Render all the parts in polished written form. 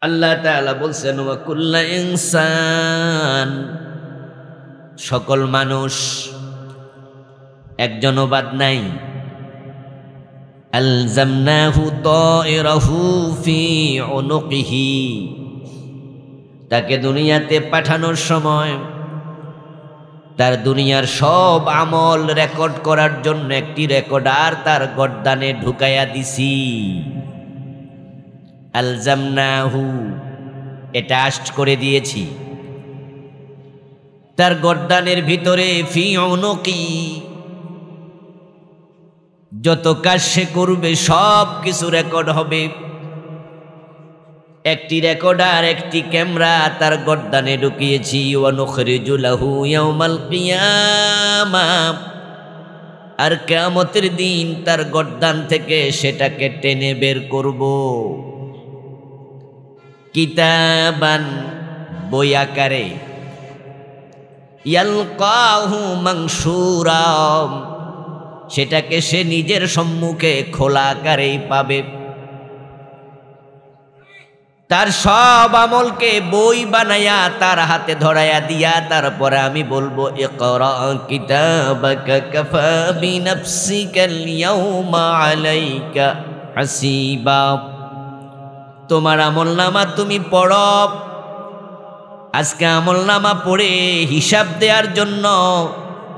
আল্লাহ তাআলা বলছেন ওয়া কুল্লা ইনসান, সকল মানুষ, একজনও বাদ নাই। আলজামনাহু তায়রাহু ফি উনুকিহি, তাকে দুনিয়াতে পাঠানোর সময় তার দুনিয়ার সব আমল রেকর্ড করার জন্য একটি রেকর্ডার তার গর্দানে ঢুকাইয়া দিছি। আলজামনাহু, এটা আষ্ট করে দিয়েছি তার গর্দানের ভিতরে। ফি উনুকি, যত কাজ সে করবে সব কিছু রেকর্ড হবে। একটি রেকর্ডার, একটি ক্যামেরা তার গর্দানে ঢুকিয়েছি। ওয়া নুখরিজু লাহু ইয়াউমাল কিয়ামাহ, আর কিয়ামতের দিন তার গর্দান থেকে সেটাকে টেনে বের করব। কিতাবান, বই আকারে। ইয়ালকাহু মানশুরা, সেটাকে সে নিজের সম্মুখে খোলা আকারেই পাবে। তার সব আমলকে বই বানায়া তার হাতে ধরায়া দিয়া তারপরে আমি বলবো ইকরা কিতাবাকা কাফা বিনাফসিকাল ইয়াউমা আলাইকা হাসিবা, তোমার আমলনামা তুমি পড়ো। আজকে আমলনামা পড়ে হিসাব দেওয়ার জন্য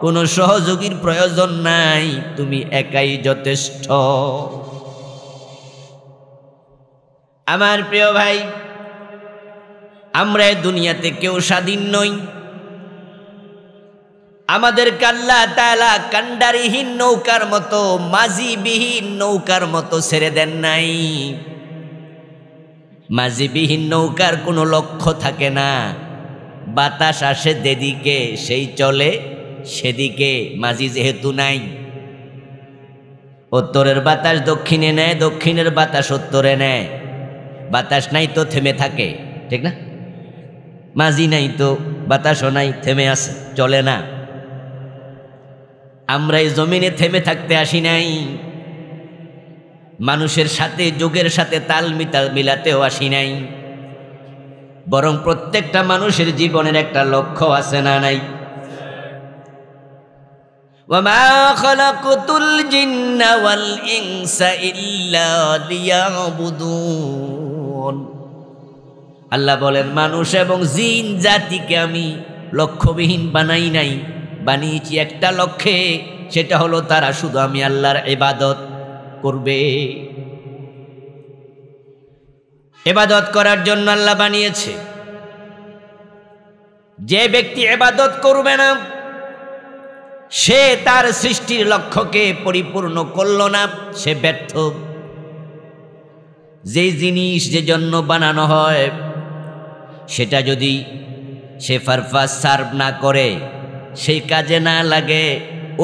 কোনো সহযোগীর প্রয়োজন নাই, তুমি একাই যথেষ্ট। আমার প্রিয় ভাই, আমরা দুনিয়াতে কেউ স্বাধীন নই। আমাদের আল্লাহ তাআলা কান্ডারিহীন নৌকার মতো, মাঝিবিহীন নৌকার মতো ছেড়ে দেন নাই। মাঝিবিহীন নৌকার কোনো লক্ষ্য থাকে না, বাতাস আসে যেদিকে সেই চলে সেদিকে, মাঝি যেহেতু নাই। উত্তরের বাতাস দক্ষিণে নেয়, দক্ষিণের বাতাস উত্তরে নেয়। বাতাস নাই তো থেমে থাকে, ঠিক না? মাঝি নাই তো বাতাসও নাই, থেমে আছে, চলে না। আমরা এই জমিনে থেমে থাকতে আসি নাই, মানুষের সাথে যুগের সাথে তাল মিলাতেও আসি নাই, বরং প্রত্যেকটা মানুষের জীবনের একটা লক্ষ্য আছে না নাই? ওয়ামা খালাকতুল জিন্না ওয়াল ইনসা ইল্লা লিয়াবুদুন, আল্লাহ বলেন মানুষ এবং জিন জাতিকে আমি লক্ষ্যবিহীন বানাই নাই, বানিয়েছি একটা লক্ষ্যে, সেটা হলো তারা শুধু আমি আল্লাহর ইবাদত করবে। ইবাদত করার জন্য আল্লাহ বানিয়েছে। যে ব্যক্তি ইবাদত করবে না, সে তার সৃষ্টির লক্ষ্যকে পরিপূর্ণ করল না, সে ব্যর্থ। যে জিনিস যে জন্য বানানো হয় সেটা যদি সে পারপাস সার্ভ না করে, সেই কাজে না লাগে,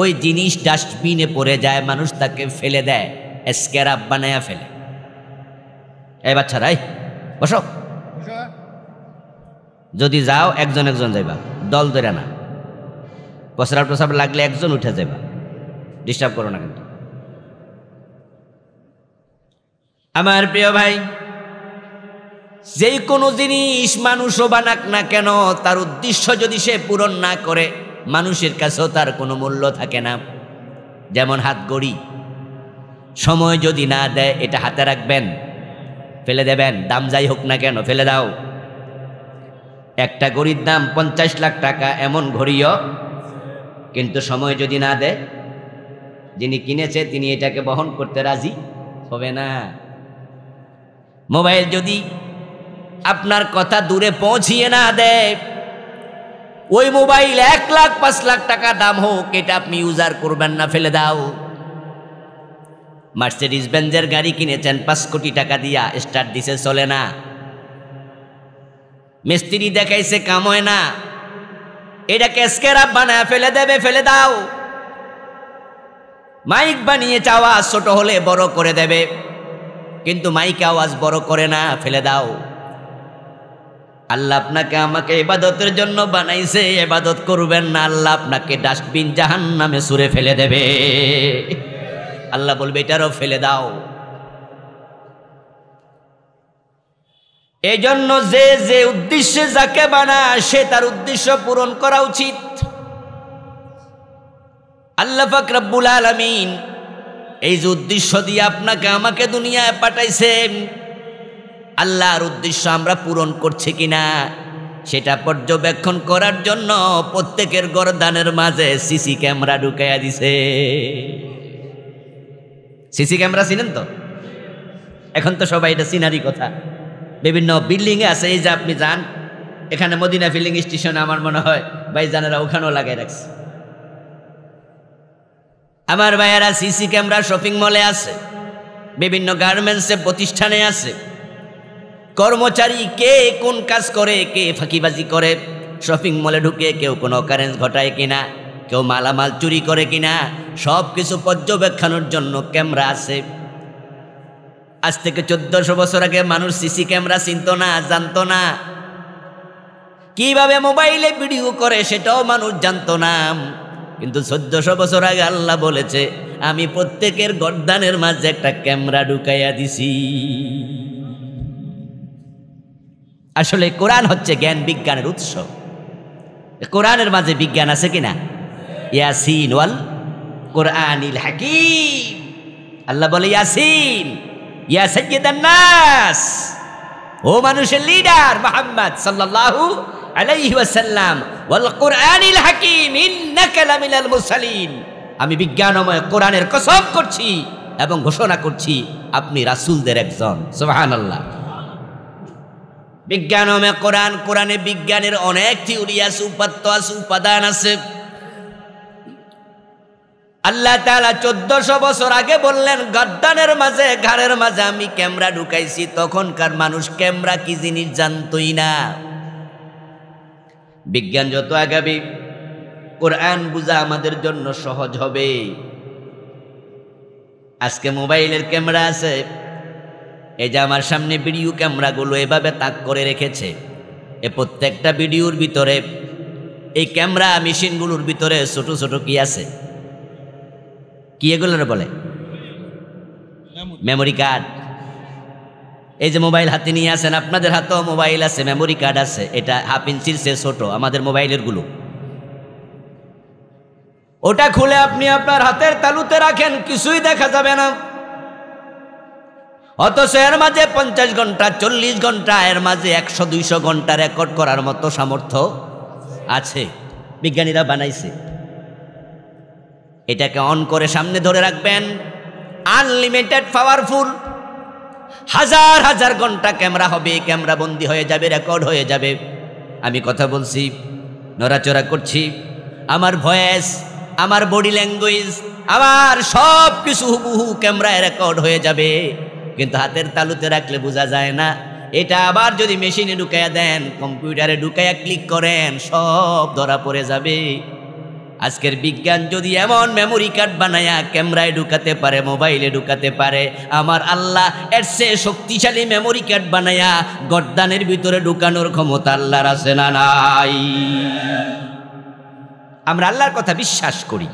ওই জিনিস ডাস্টবিনে পড়ে যায়, মানুষ তাকে ফেলে দেয়, স্ক্র্যাপ বানায়া ফেলে। এই বাচ্চারাই বসো, যদি যাও একজন একজন যাইবা, দল ধরে না। প্রস্রাব টস্রাব লাগলে একজন উঠে যাইবা, ডিস্টার্ব করো না কিন্তু। আমার প্রিয় ভাই, যে কোনো জিনিস মানুষও বানাক না কেন, তার উদ্দেশ্য যদি সে পূরণ না করে, মানুষের কাছেও তার কোনো মূল্য থাকে না। যেমন হাত ঘড়ি, সময় যদি না দেয়, এটা হাতে রাখবেন, ফেলে দেবেন, দাম যাই হোক না কেন ফেলে দাও। একটা ঘড়ির দাম 50 লাখ টাকা, এমন ঘড়িও, কিন্তু সময় যদি না দেয়, যিনি কিনেছে তিনি এটাকে বহন করতে রাজি হবে না। মোবাইল যদি আপনার কথা দূরে পৌঁছিয়ে না দেয়, ওই মোবাইল 1 লাখ 5 লাখ টাকা দাম হোক, এটা আপনি ইউজার করবেন না, ফেলে দাও। মার্সিডিজ বেঞ্জের গাড়ি কিনেছেন 5 কোটি টাকা দিয়া, স্টার্ট দিছে, চলে না। মিস্ত্রি দেখাইছে, কাম হয় না, এটাকে স্ক্র্যাপ বানায় ফেলে দেবে, ফেলে দাও। মাইক বানিয়েছে, আওয়াজ ছোট হলে বড় করে দেবে, কিন্তু মাইক আওয়াজ বড় করে না, ফেলে দাও। আল্লাহ আপনাকে আমাকে ইবাদতের জন্য বানাইছে, ইবাদত করবেন না, আল্লাহ আপনাকে ডাস্টবিন জাহান্নামে ছুঁড়ে ফেলে দেবে। আল্লাহ বলবে এটারও ফেলে দাও। এই জন্য যে যে উদ্দেশ্যে যাকে বানায় সে তার উদ্দেশ্য পূরণ করা উচিত। আল্লাহ পাক রব্বুল আলামিন এই যে উদ্দেশ্য দিয়ে আপনাকে আমাকে দুনিয়ায় পাঠাইছেন, আল্লাহর উদ্দেশ্য আমরা পূরণ করছি কিনা সেটা পর্যবেক্ষণ করার জন্য প্রত্যেকের গর্দানের মাঝে সিসি ক্যামেরা ঢুকাইয়া দিছে। সিসি ক্যামেরা চিনেন তো? এখন তো সবাই এটা চিনারই কথা। বিভিন্ন বিল্ডিংয়ে আছে, এই যে আপনি যান এখানে মদিনা ফিলিং স্টেশনে আমার মনে হয় ভাইজানেরা ওখানেও লাগাই রাখছে। আমার ভাইয়েরা সিসি ক্যামেরা শপিং মলে আছে, বিভিন্ন গার্মেন্টসে প্রতিষ্ঠানে আছে। কর্মচারী কে কোন কাজ করে, কে ফাঁকিবাজি করে, শপিং মলে ঢুকে কেউ কোনো অকারেন্স ঘটায় কিনা, কেউ মালামাল চুরি করে কিনা, সব কিছু পর্যবেক্ষণের জন্য ক্যামেরা আছে। আজ থেকে 1400 বছর আগে মানুষ সিসি ক্যামেরা চিনত না, জানতো না। কিভাবে মোবাইলে ভিডিও করে সেটাও মানুষ জানতো না। কিন্তু 1400 বছর আগে আল্লাহ বলেছে আমি প্রত্যেকের গর্দানের মাঝে একটা ক্যামেরা ঢুকাইয়া দিছি। আসলে কোরআন হচ্ছে জ্ঞান বিজ্ঞানের উৎস। কোরআনের মাঝে বিজ্ঞান আছে কিনা? ইয়াসিন ওয়াল কোরআনিল হাকিম। আল্লাহ বলে ইয়াসিন ইয়া সাইয়্যিদান নাস, ও মানুষের লিডার মুহাম্মদ সাল্লাল্লাহু আলাইহি ওয়াসাল্লাম, ওয়াল কোরআনিল হাকিম ইন্নাকা লামিনাল মুরসালিন। আমি বিজ্ঞানময় কোরআনের কসম করছি এবং ঘোষণা করছি আপনি রাসূলদের একজন। সুবহানাল্লাহ। বিজ্ঞানময় কোরআন, কোরআনে বিজ্ঞানের অনেক থিওরি আছে, উপাত্ত আছে, উপাদান আছে। আল্লাহ তাআলা 1400 বছর আগে বললেন গর্দানের মাঝে, ঘাড়ের মাঝে আমি ক্যামেরা ঢুকাইছি। তখনকার মানুষ ক্যামেরা কি জিনিস জানতই না। বিজ্ঞান যত আগাবে কোরআন বুঝা আমাদের জন্য সহজ হবে। আজকে মোবাইলের ক্যামেরা আছে, এই যে আমার সামনে ভিডিও ক্যামেরাগুলো এভাবে তাক করে রেখেছে। এ প্রত্যেকটা ভিডিওর ভিতরে, এই ক্যামেরা মেশিনগুলোর ভিতরে ছোট ছোট কি আছে, কি এগুলোর বলে? Memory card. এই যে মোবাইল হাতে নিয়ে আছেন, আপনাদের হাতেও মোবাইল আছে, মেমোরি কার্ড আছে। এটা 1/2 ইঞ্চির চেয়ে ছোট আমাদের মোবাইলের গুলো। ওটা খুলে আপনি আপনার হাতের তালুতে রাখেন, কিছুই দেখা যাবে না। অথচ এর মাঝে 50 ঘন্টা 40 ঘন্টা, এর মাঝে 100-200 ঘন্টা রেকর্ড করার মতো সামর্থ্য আছে। বিজ্ঞানীরা বানাইছে। এটাকে অন করে সামনে ধরে রাখবেন, আনলিমিটেড পাওয়ারফুল, হাজার হাজার ঘন্টা ক্যামেরা হবে, ক্যামেরা বন্দি হয়ে যাবে, রেকর্ড হয়ে যাবে। আমি কথা বলছি, নড়াচড়া করছি, আমার ভয়েস, আমার বডি ল্যাঙ্গুয়েজ, আমার সব কিছু হুবহু ক্যামেরায় রেকর্ড হয়ে যাবে। কিন্তু হাতের তালুতে রাখলে বোঝা যায় না। এটা আবার যদি মেশিনে ঢুকাইয়া দেন, কম্পিউটারে ঢুকাইয়া ক্লিক করেন, সব ধরা পড়ে যাবে। আজকের বিজ্ঞান যদি এমন মেমোরি কার্ড বানায়া ক্যামেরায় ঢুকাতে পারে, মোবাইলে ঢুকাতে পারে, আমার আল্লাহ এর চেয়ে শক্তিশালী মেমোরি কার্ড বানায়া গর্দানের ভিতরে ঢুকানোর ক্ষমতা আল্লাহর আছে না নাই? আমরা আল্লাহর কথা বিশ্বাস করি।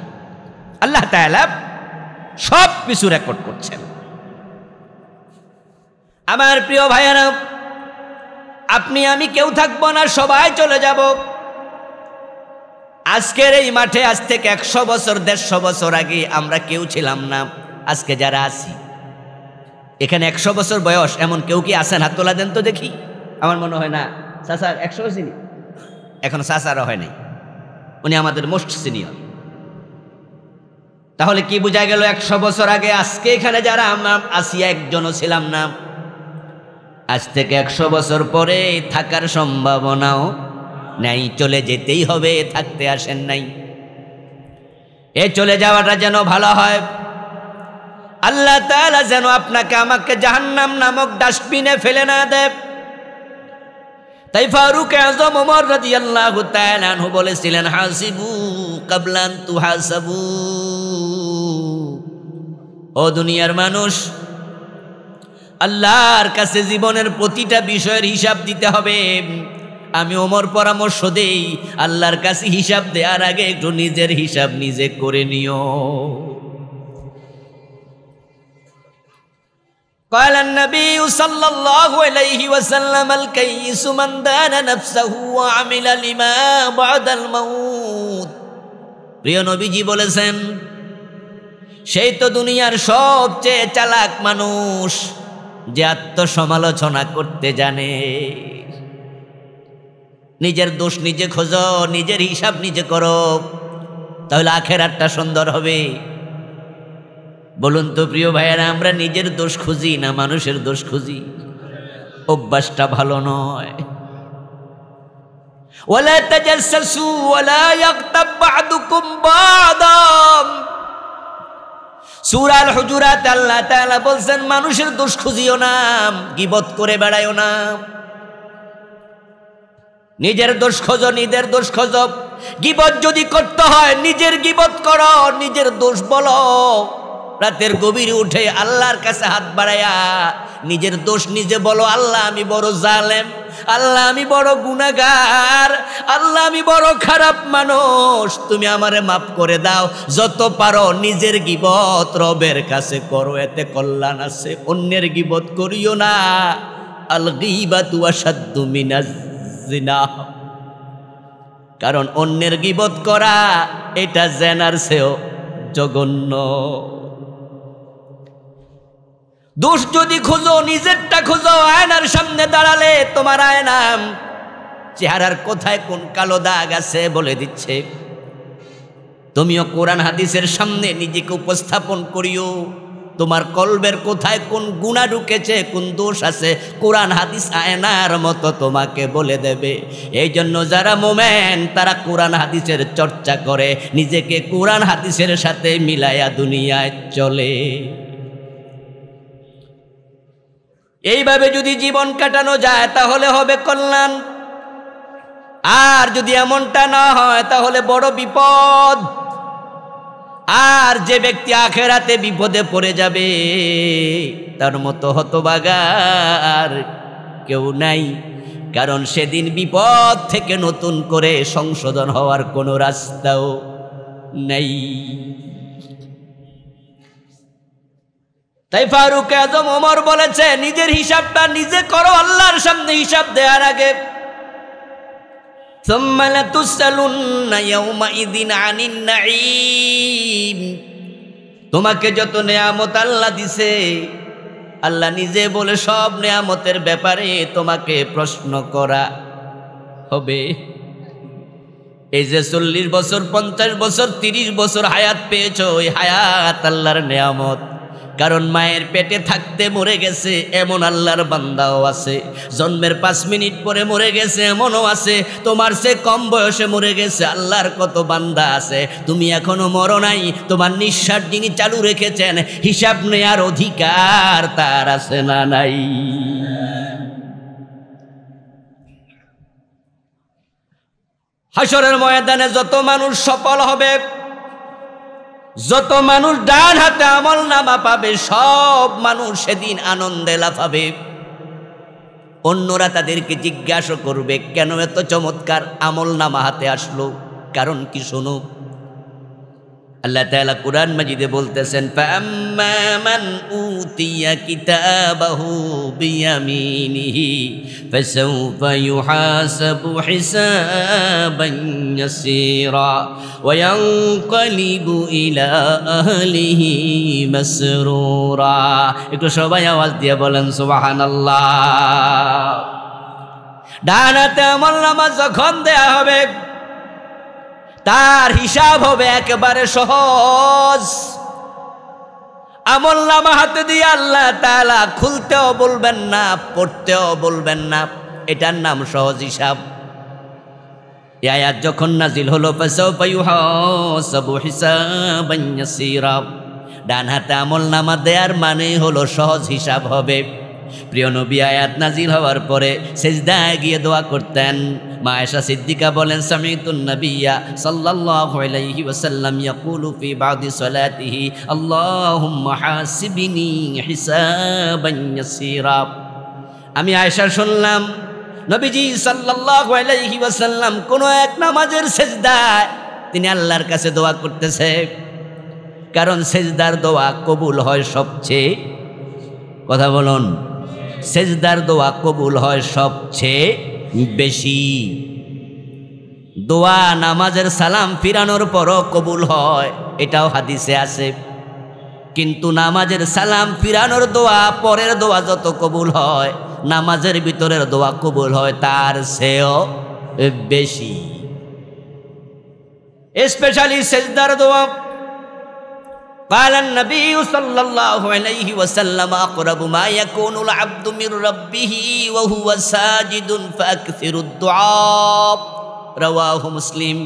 আল্লাহ তাআলা সব কিছু রেকর্ড করছেন। আমার প্রিয় ভাইয়েরা, আপনি আমি কেউ থাকবো না, সবাই চলে যাব। আজকের এই মাঠে আজ থেকে 100 বছর 150 বছর আগে আমরা কেউ ছিলাম না। আজকে যারা আছি এখানে 100 বছর বয়স এমন কেউ কি আছেন? হাত তোলা দেন তো দেখি। আমার মনে হয় না। চাচা 100 হয়েছিনি? এখন চাচারও হয় নাই, উনি আমাদের মোস্ট সিনিয়র। তাহলে কি বোঝা গেল? 100 বছর আগে আজকে এখানে যারা আমরা আছি একজনও ছিলাম না। আজ থেকে 100 বছর পরে থাকার সম্ভাবনাও নাই, চলে যেতেই হবে, থাকতে আসেন নাই। এ চলে যাওয়াটা যেন ভালো হয়। আল্লাহ তাআলা যেন আপনাকে আমাকে জাহান্নাম নামক ডাস্টবিনে ফেলে না দেয়। তাই ফারুক আযম ওমর রাদিয়াল্লাহু তাআলা আনহু বলেছিলেন, হাসিবু ক্বাবলা আন তুহাসাবু। ও দুনিয়ার মানুষ, আল্লাহর কাছে জীবনের প্রতিটা বিষয়ের হিসাব দিতে হবে। আমি ওমর পরামর্শ দেই, আল্লাহর কাছে হিসাব দেওয়ার আগে একটু নিজের হিসাব নিজে করে নিও। قال النبي صلى الله عليه وسلم الكيس من دان نفسه وعمل لما بعد الموت। প্রিয় নবীজি বলেছেন, সেই তো দুনিয়ার সবচেয়ে চালাক মানুষ যে আত্মসমালোচনা করতে জানে। নিজের দোষ নিজে খোঁজো, নিজের হিসাব নিজে করো, তাহলে আখেরাতটা সুন্দর হবে। বলুন তো প্রিয় ভাইয়েরা, আমরা নিজের দোষ খুঁজি না মানুষের দোষ খুঁজি? অভ্যাসটা ভালো নয়। ওয়ালা তাজাসসু ওয়ালা ইয়াগতাব বা'দুকুম বা'দা। সূরা আল হুজুরাত আল্লাহ তাআলা বলছেন, মানুষের দোষ খুঁজিও না, গীবত করে বেড়াইও না। নিজের দোষ খোঁজো, নিজের দোষ খোঁজো। গীবত যদি করতে হয় নিজের গীবত করো, নিজের দোষ বলো। রাতের গভীরে উঠে আল্লাহর কাছে হাত বাড়াইয়া নিজের দোষ নিজে বলো, আল্লাহ আমি বড় জালেম, আল্লাহ আমি বড় গুনাহগার, আল্লাহ আমি বড় খারাপ মানুষ, তুমি আমারে মাফ করে দাও। যত পারো নিজের গীবত রবের কাছে করো, এতে কল্যাণ আছে। অন্যের গীবত করিও না। আল গীবাতু আশাদ্দু মিনাজ জিনা। কারণ অন্যের গীবত করা এটা জেনার চেয়েও জঘন্য। দোষ যদি খোঁজো, নিজেরটা খোঁজো। আয়নার সামনে দাঁড়ালে তোমার আয়না চেহারার কোথায় কোন কালো দাগ আছে বলে দিচ্ছে। তুমিও কোরআন হাদিসের সামনে নিজেকে উপস্থাপন করিও, তোমার কলবের কোথায় কোন গুনাহ ঢুকেছে, কোন দোষ আছে, কোরআন হাদিস আয়নার মতো তোমাকে বলে দেবে। এই জন্য যারা মোমেন তারা কোরআন হাদিসের চর্চা করে, নিজেকে কোরআন হাদিসের সাথে মিলায়া দুনিয়ায় চলে। এইভাবে যদি জীবন কাটানো যায় তাহলে হবে কল্যাণ। আর যদি এমনটা না হয় তাহলে বড় বিপদ। আর যে ব্যক্তি আখেরাতে বিপদে পড়ে যাবে তার মতো হতভাগা আর কেউ নাই। কারণ সেদিন বিপদ থেকে নতুন করে সংশোধন হওয়ার কোনো রাস্তাও নেই। তাই ফারুক আজম ওমর বলেছে, নিজের হিসাবটা নিজে করো আল্লাহর সামনে হিসাব দেওয়ার আগে। সুম্মা লাতুসআলুন্না ইয়াওমাইযিন আনিন নাঈম। তোমাকে যত নেয়ামত আল্লাহ দিছে, আল্লাহ নিজে বলে সব নেয়ামতের ব্যাপারে তোমাকে প্রশ্ন করা হবে। এই যে 40 বছর 50 বছর 30 বছর হায়াত পেয়েছো, ওই হায়াত আল্লাহর নেয়ামত। কারণ মায়ের পেটে থাকতে মরে গেছে এমন আল্লাহর বান্দাও আছে, জন্মের 5 মিনিট পরে মরে গেছে এমনও আছে, তোমার সে কম বয়সে মরে গেছে আল্লাহর কত বান্দা আছে। তুমি এখনো মরো নাই, তোমার নিঃশ্বাস যিনি চালু রেখেছেন হিসাব নেয়ার অধিকার তার আছে না নাই? হাসরের ময়দানে যত মানুষ সফল হবে, যত মানুষ ডান হাতে আমল নামা পাবে, সব মানুষ সেদিন আনন্দে লাফাবে। অন্যরা তাদেরকে জিজ্ঞাসা করবে, কেন এত চমৎকার আমল নামা হাতে আসলো? কারণ কি শোনো, আল্লাহ তাআলা কুরআন মাজিদে বলতেছেন, ফাআম্মা মান উতিয়া কিতাবাহু বিয়ামিনিহি ফাসাউফা ইউহাসাবু হিসাবান ইয়াসীরা ওয়া ইয়ানকালিবু ইলা আহলিহি মাসরুরা। একটু সবাই আওয়াজ দিয়ে বলেন সুবহানাল্লাহ। ডান হাতে আমলনামা যখন দেয়া হবে তার হিসাব হবে একেবারে সহজ। আমলনামা হাতে দিয়ে আল্লাহ তাআলা খুলতেও বলবেন না, পড়তেও বলবেন না, এটার নাম সহজ হিসাব। এই আয়াত যখন নাজিল হলো, ফাসাউফা ইউহাসাবু হিসাবান ইয়াসীরা, ডান হাতে আমলনামা দেয়ার মানে হলো সহজ হিসাব হবে। প্রিয় নবী আয়াত নাজিল হওয়ার পরে সিজদায় গিয়ে দোয়া করতেন। মা আয়েশা সিদ্দিকা বলেন, সামিতুন নবিয়্যা সাল্লাল্লাহু আলাইহি ওয়াসাল্লাম ইয়াকুলু ফি বাদি সালাতিহি আল্লাহুম্মা হাসিবনি হিসাবান ইয়াসীরা। আমি আয়েশা শুনলাম নবীজি সাল্লাল্লাহু আলাইহি ওয়াসাল্লাম কোন এক নামাজের সিজদায় তিনি আল্লাহর কাছে দোয়া করতেছে। কারণ সিজদার দোয়া কবুল হয় সবচেয়ে কথা বলুন, সেজদার দোয়া কবুল হয় সবচেয়ে বেশি। দোয়া নামাজের সালাম ফিরানোর পরও কবুল হয়, এটাও হাদিসে আছে। কিন্তু নামাজের সালাম ফিরানোর দোয়া, পরের দোয়া যত কবুল হয়, নামাজের ভিতরের দোয়া কবুল হয় তার চেয়েও বেশি। স্পেশালি সেজদার দোয়া। قال النبي صلى الله عليه وسلم أقرب ما يكون العبد من ربه وهو ساجد فأكثر الدعاء رواه مسلم।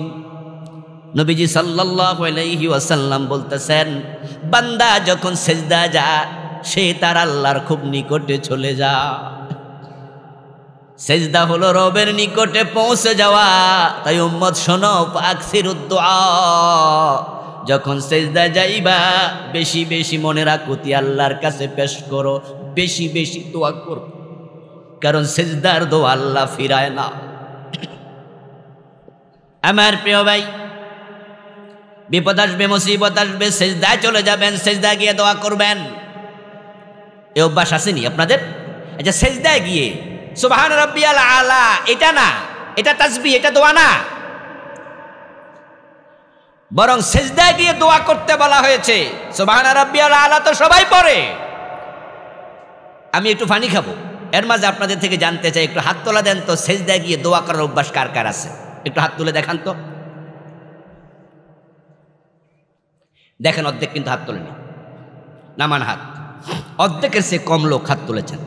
নবীজি সাল্লাল্লাহু আলাইহি ওয়াসাল্লাম বলতেছেন, বান্দা যখন সেজদা যায় সে তার আল্লাহর খুব নিকটে চলে যায়। সেজদা হলো রবের নিকটে পৌঁছে যাওয়া। তাই উম্মত শোনো, আকসিরুদ দুআ, যখন সেজদা যাইবা বেশি বেশি মনে রাখো আল্লাহর কাছে পেশ করো, বেশি বেশি দোয়া করো, কারণ সেজদার দোয়া আল্লাহ ফিরায় না। আমার প্রিয় ভাই, বিপদ আসবে, মুসিবত আসবে, সেজদায় চলে যাবেন, সেজদায় গিয়ে দোয়া করবেন। এই অভ্যাস আসেনি আপনাদের? আচ্ছা, সেজদায় গিয়ে সুবহান রাব্বিয়াল আলা, এটা না, এটা তাসবিহ, এটা দোয়া না, বরং সেজদায় গিয়ে দোয়া করতে বলা হয়েছে। সুবহান রাব্বিয়াল আলা তো সবাই পড়ে। আমি একটু পানি খাবো, এর মাঝে আপনাদের থেকে জানতে চাই, একটু হাত তোলা দেন তো, সেজদায় গিয়ে দোয়া করার অভ্যাস কার কার আছে? একটু হাত তুলে দেখান তো। দেখেন, অর্ধেক কিন্তু হাত তোলেনি, নামান হাত। অর্ধেকের সে কম লোক হাত তুলেছেন।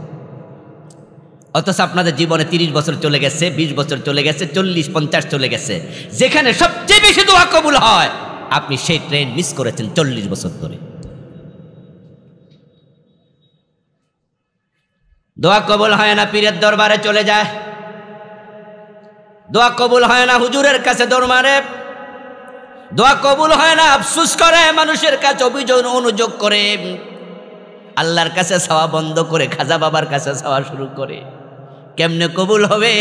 অথচ আপনাদের জীবনে 30 বছর চলে গেছে, 20 বছর চলে গেছে, 40-50 চলে গেছে, যেখানে সবচেয়ে বেশি দোয়া কবুল হয় আপনি সেই ট্রেন মিস করেছেন 40 বছর ধরে। দোয়া কবুল হয় না, পীরের দরবারে চলে যায়। দোয়া কবুল হয় না, হুজুরের কাছে দৌড় মারে। দোয়া কবুল হয় না, আফসোস করে, মানুষের কাছে অভিযোগ অনুযোগ করে, আল্লাহর কাছে চাওয়া বন্ধ করে খাজা বাবার কাছে চাওয়া শুরু করে। কেমনে কবুল হবে?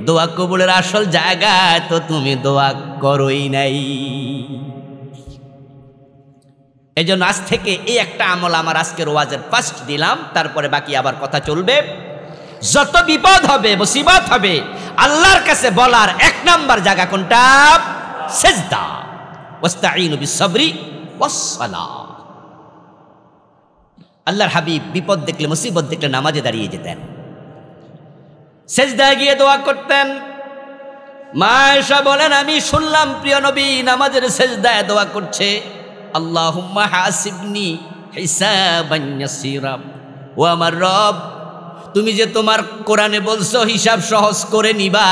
দোয়া কবুলের আসল জায়গা তো তুমি দোয়া করোই নাই। এই জন্য আজ থেকে এই একটা আমল আমার আজকের ওয়াজের ফার্স্ট দিলাম, তারপরে বাকি আবার কথা চলবে। যত বিপদ হবে, মুসিবত হবে, আল্লাহর কাছে বলার 1 নাম্বার জায়গা কোনটা? সেজদা। ওয়াস্তাঈনু বিস-সাবরি ওয়াস-সালাহ। আল্লাহর হাবিব বিপদ দেখলে, মুসিবত দেখলে নামাজে দাঁড়িয়ে যেতেন, সেজদায় গিয়ে দোয়া করতেন। মা আয়েশা বলেন, আমি শুনলাম প্রিয় নবী নামাজের সেজদায় দোয়া করছে, আল্লাহুম্মা হাসিবনি হিসাবান ইয়াসীরা। ও আমার রব, তুমি যে তোমার কোরআনে বলছো হিসাব সহজ করে নিবা,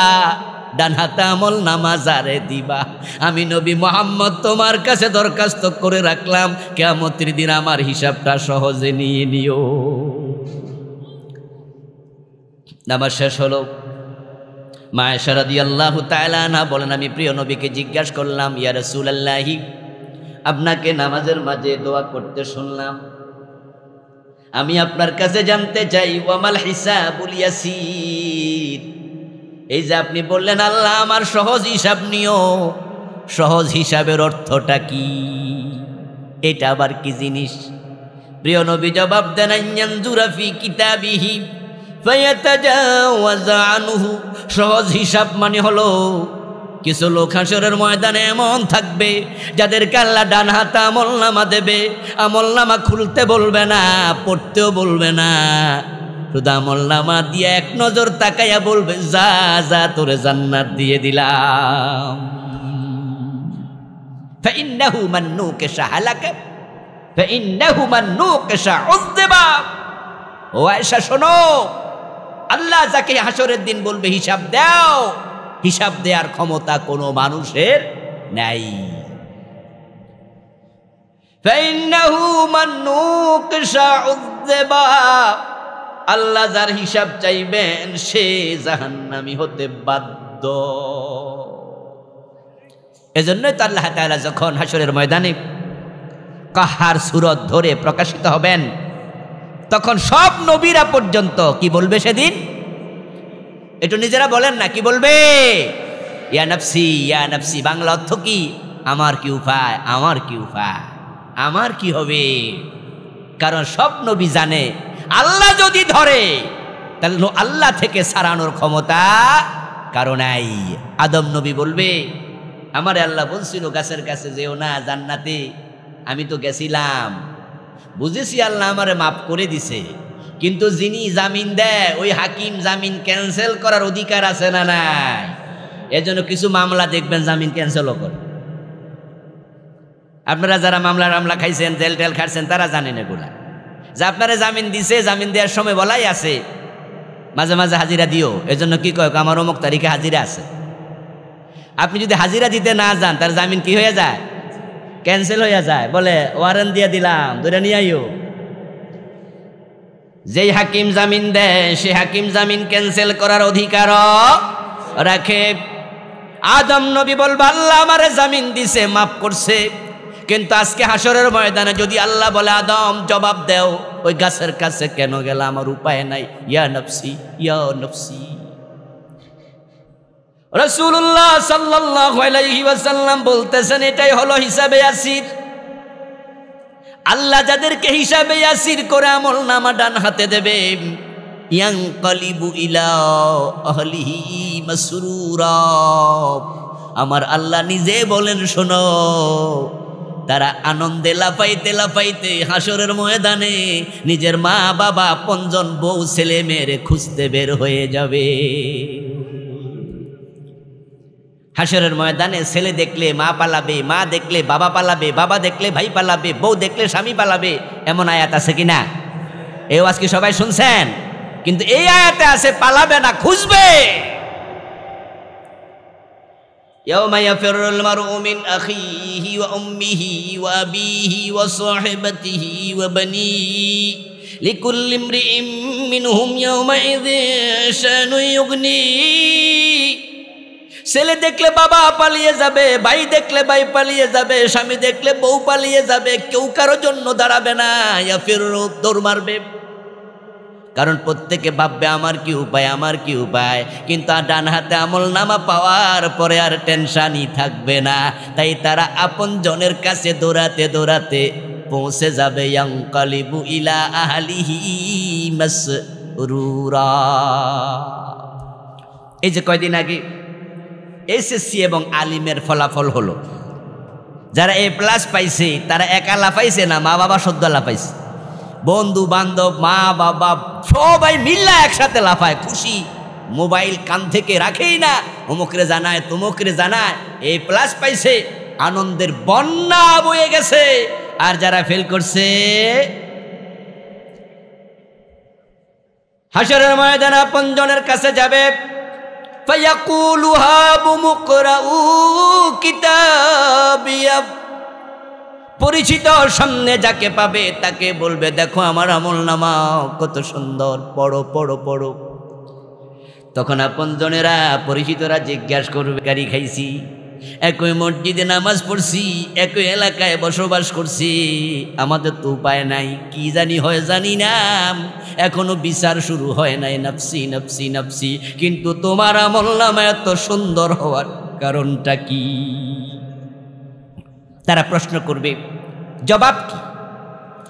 ডান হাতে আমল নামাজারে দিবা। আমি নবী মুহাম্মদ তোমার কাছে দরখাস্ত করে রাখলাম, কিয়ামতের দিন আমার হিসাবটা সহজে নিয়ে নিও। নামাজ শেষ হলো। মা আয়েশা রাদিয়াল্লাহু তাআলা আনহা বলেন, আমি প্রিয় নবীকে জিজ্ঞাসা করলাম, ইয়া রাসূলুল্লাহি, আপনাকে নামাজের মাঝে দোয়া করতে শুনলাম, আমি আপনার কাছে জানতে চাই, ওয়ামাল হিসাবুল ইয়াসির, এই যে আপনি বললেন আল্লাহ আমার সহজ হিসাব নিও, সহজ হিসাবের অর্থটা কি? এটা আবার কি জিনিস? প্রিয় নবী জবাব দেন, আইয়ানজুরা ফি কিতাবিহি ফায়াতাজাওয়াজ আনহু। সহজ হিসাব মানে হলো, কিছু লোক হাসরের ময়দানে এমন থাকবে যাদেরকে আল্লাহ ডান হাতে আমলনামা দেবে, আমলনামা খুলতে বলবে না, পড়তেও বলবে না, শুধু আমলনামা দিয়ে এক নজর তাকাইয়া বলবে, যা যা তোরে জান্নাত দিয়ে দিলাম। ফাইন্নাহু মান নুকিশা হালাকা ফাইন্নাহু মান নুকিশা উযযিবা। ও আয়েশা শোনো, আল্লাহ যাকে হাসরের দিন বলবে হিসাব দাও, হিসাব দেওয়ার ক্ষমতা কোনো মানুষের নাই। ফাইন্নাহু মান নুকিশা উযযিবা। আল্লাহ যার হিসাব চাইবেন সে জাহান্নামী হতে বাধ্য। এজন্যই তো আল্লাহ তাআলা যখন হাসরের ময়দানে কাহার সূরত ধরে প্রকাশিত হবেন, তখন সব নবীরা পর্যন্ত কি বলবে সেদিন? একটু নিজেরা বলেন না, কি বলবে? ইয়া নাফসি ইয়া নাফসি। বাংলা অর্থ কি? আমার কি উপায়, আমার কি উপায়, আমার কি হবে? কারণ সব নবী জানে আল্লাহ যদি ধরে তাহলে আল্লাহ থেকে সারানোর ক্ষমতা কারো নাই। আদম নবী বলবে, আমারে আল্লাহ বলছিল গাছের কাছে যেও না, জান্নাতে আমি তো গেছিলাম, বুঝেছি আল্লাহ আমারে মাফ করে দিছে, কিন্তু যিনি জামিন দেয় ওই হাকিম জামিন ক্যান্সেল করার অধিকার আছে না নাই? এজন্য কিছু মামলা দেখবেন জামিন ক্যান্সেলও করে। আপনারা যারা মামলা খাইছেন, জেল টেল খাচ্ছেন, তারা জানেন এগুলা, যে আপনারা জামিন দিছে, জামিন দেওয়ার সময় বলাই আছে মাঝে মাঝে হাজিরা দিও। এজন্য কি কয়, আমার অমুক তারিখে হাজিরা আছে। আপনি যদি হাজিরা দিতে না যান তার জামিন কি হয়ে যায়? ক্যান্সেল হয়ে যায়। বলে ওয়ারেন্ট দিয়ে দিলাম, ধরে নিয়ে আইও। যেই হাকিম জামিন দেয় সে হাকিম জামিন ক্যান্সেল করার অধিকারও রাখে। আদম নবী বলবে, আল্লাহ আমারে জামিন দিছে, মাফ করছে, কিন্তু আজকে হাসরের ময়দানে যদি আল্লাহ বলে, আদম জবাব দেও, ওই গাছের কাছে কেন গেলা, আমার উপায় নাই, ইয়া নফসি ইয়া নফসি। রাসূলুল্লাহ সাল্লাল্লাহু আলাইহি ওয়াসাল্লাম বলতেছেন, এটাই হলো হিসাবে ইয়াসির। আল্লাহ যাদেরকে হিসাবে ইয়াসির করে আমল নামা ডান হাতে দেবে, ইয়ানকালিবু ইলা আহলিহি মাসরুরা, আমার আল্লাহ নিজে বলেন, শোনো, তারা আনন্দে লাফাইতে লাফাইতে হাসরের ময়দানে নিজের মা বাবা, ৫ জন বউ ছেলে মেয়েরে খুঁজতে বের হয়ে যাবে। হাসরের ময়দানে ছেলে দেখলে মা পালাবে, মা দেখলে বাবা পালাবে, বাবা দেখলে ভাই পালাবে, বউ দেখলে স্বামী পালাবে। এমন আয়াত আছে কিনা? এই আজকে সবাই শুনছেন, কিন্তু এই আয়াতে আছে পালাবে না, খুঁজবে। ইয়াউমা ইয়াফিরুল মারউ মিন আখিহি ওয়া উম্মিহি ওয়া আবিহি ওয়া সাহিবাতিহি ওয়া বানিহি লিকুল্লি ইমরিইম মিনহুম ইয়াউমাইযিন শানুন ইউগনি। ছেলে দেখলে বাবা পালিয়ে যাবে, ভাই দেখলে ভাই পালিয়ে যাবে, স্বামী দেখলে বউ পালিয়ে যাবে, কেউ কারোর জন্য দাঁড়াবে না, ইয়াফিরু দৌড় মারবে। কারণ প্রত্যেকে ভাববে আমার কি উপায়, আমার কি উপায়। কিন্তু ডান হাতে আমল নামা পাওয়ার পরে আর টেনশনই থাকবে না। তাই তারা আপন জনের কাছে দৌড়াতে দৌড়াতে পৌঁছে যাবে ইয়ানকালিবু ইলা আহলিহি মাসরুরা। এই যে কয়দিন আগে এসএসসি এবং আলিমের ফলাফল হলো, যারা A+ পাইছে তারা একা লাফাইছে না, মা বাবা সদ্য লাফাইছে, বন্ধু বান্ধব মা বাবা সবাই মিল্লা একসাথে লাফায়, খুশি, মোবাইল কান থেকে রাখেই না, অমুকরে জানায় তমুকরে জানায় A+ পাইছে, আনন্দের বন্যা বয়ে গেছে। আর যারা ফেল করছে হাসরের ময়দানে আপন জনের কাছে যাবে, ফায়াকুলু হাবু মুকরাউ কিতাবিয়া, পরিচিত সামনে যাকে পাবে তাকে বলবে, দেখো আমার আমলনামা কত সুন্দর, পড়ো পড়ো পড়ো। তখন আপনজনেরা পরিচিতরা জিজ্ঞাসা করবে, গাড়ি খাইছি, একই মসজিদে নামাজ পড়ছি, একই এলাকায় বসবাস করছি, আমাদের তো উপায় নাই, কি জানি হয় জানি না, এখনো বিচার শুরু হয় নাই, নফসি নফসি নফসি। কিন্তু তোমার আমলনামা এত সুন্দর হওয়ার কারণটা কি? তারা প্রশ্ন করবে, জবাব কি?